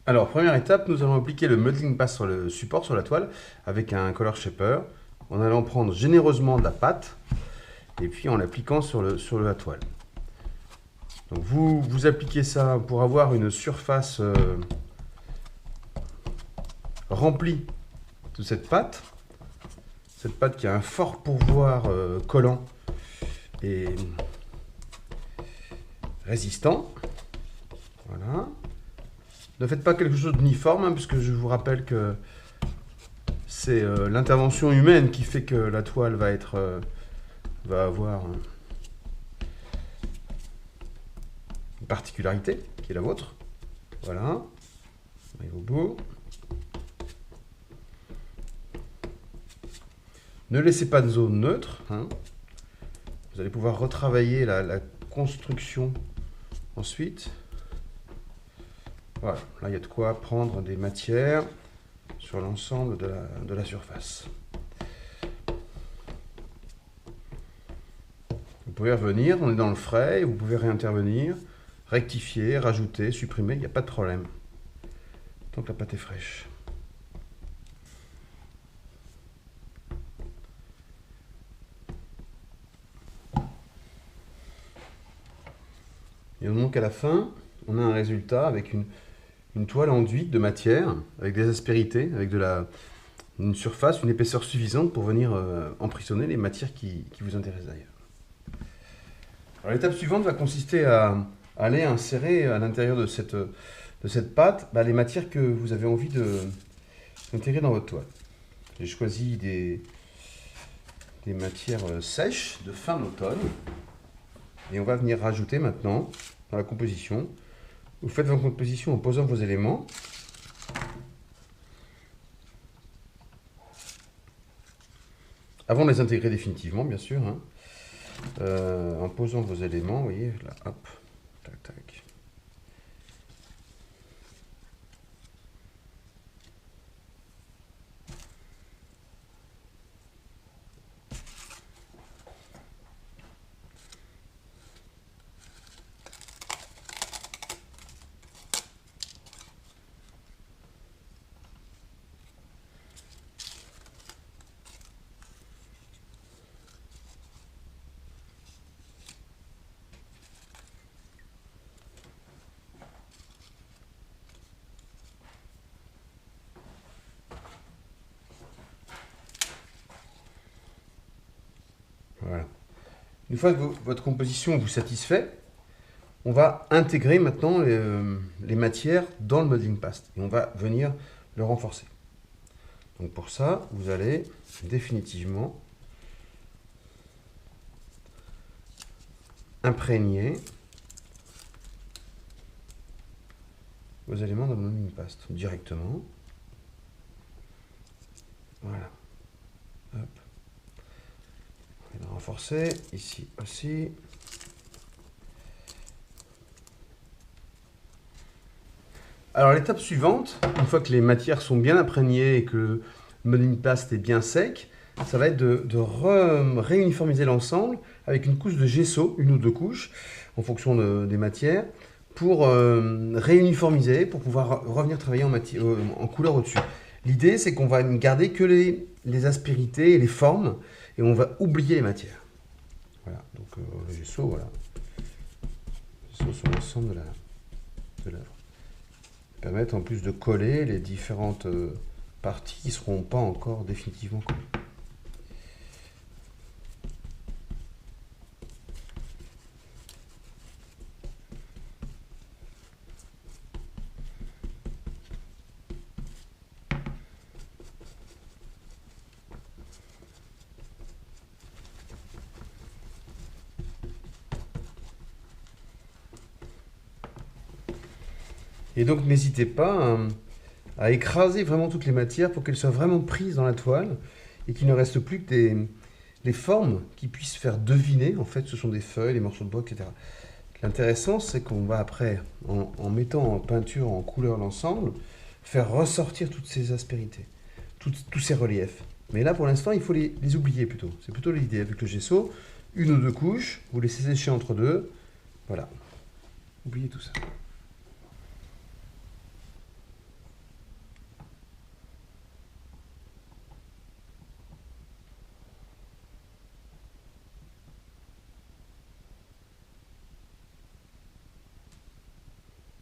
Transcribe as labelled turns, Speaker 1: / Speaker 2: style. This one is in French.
Speaker 1: Alors, première étape, nous allons appliquer le modeling paste sur le support, sur la toile, avec un color shaper, en allant prendre généreusement de la pâte, et puis en l'appliquant sur la toile. Donc vous appliquez ça pour avoir une surface remplie de cette pâte qui a un fort pourvoir collant et résistant. Voilà. Ne faites pas quelque chose d'uniforme, hein, puisque je vous rappelle que c'est l'intervention humaine qui fait que la toile va avoir une particularité qui est la vôtre. Voilà. On arrive au bout. Ne laissez pas de zone neutre, hein. Vous allez pouvoir retravailler la construction ensuite. Voilà, là il y a de quoi prendre des matières sur l'ensemble de la surface. Vous pouvez revenir, on est dans le frais, vous pouvez réintervenir, rectifier, rajouter, supprimer, il n'y a pas de problème. Tant que la pâte est fraîche. Et donc à la fin, on a un résultat avec une toile enduite de matière, avec des aspérités, avec une surface, une épaisseur suffisante pour venir emprisonner les matières qui vous intéressent d'ailleurs. Alors l'étape suivante va consister à aller insérer à l'intérieur de cette pâte les matières que vous avez envie d'intégrer dans votre toile. J'ai choisi des matières sèches de fin d'automne. Et on va venir rajouter maintenant dans la composition. Vous faites votre composition en posant vos éléments. Avant de les intégrer définitivement, bien sûr. Hein. En posant vos éléments, vous voyez, là, hop, tac, tac. Voilà. Une fois que votre composition vous satisfait, on va intégrer maintenant les matières dans le modeling paste et on va venir le renforcer. Donc pour ça, vous allez définitivement imprégner vos éléments dans le modeling paste directement. Voilà. Hop. On va renforcer ici aussi. Alors l'étape suivante, une fois que les matières sont bien imprégnées et que le modeling paste est bien sec, ça va être de réuniformiser l'ensemble avec une couche de gesso, une ou deux couches, en fonction des matières, pour réuniformiser, pour pouvoir revenir travailler en couleur au-dessus. L'idée, c'est qu'on va ne garder que les aspérités et les formes, et on va oublier les matières. Voilà, donc le gesso, voilà. Le gesso sur l'ensemble de l'œuvre. Permettre en plus de coller les différentes parties qui ne seront pas encore définitivement collées. Et donc n'hésitez pas à écraser vraiment toutes les matières pour qu'elles soient vraiment prises dans la toile et qu'il ne reste plus que les formes qui puissent faire deviner, en fait, ce sont des feuilles, des morceaux de bois, etc. L'intéressant, c'est qu'on va après, en mettant en peinture, en couleur l'ensemble, faire ressortir toutes ces aspérités, tous ces reliefs. Mais là, pour l'instant, il faut les oublier plutôt. C'est plutôt l'idée avec le gesso. Une ou deux couches, vous laissez sécher entre deux. Voilà. Oubliez tout ça.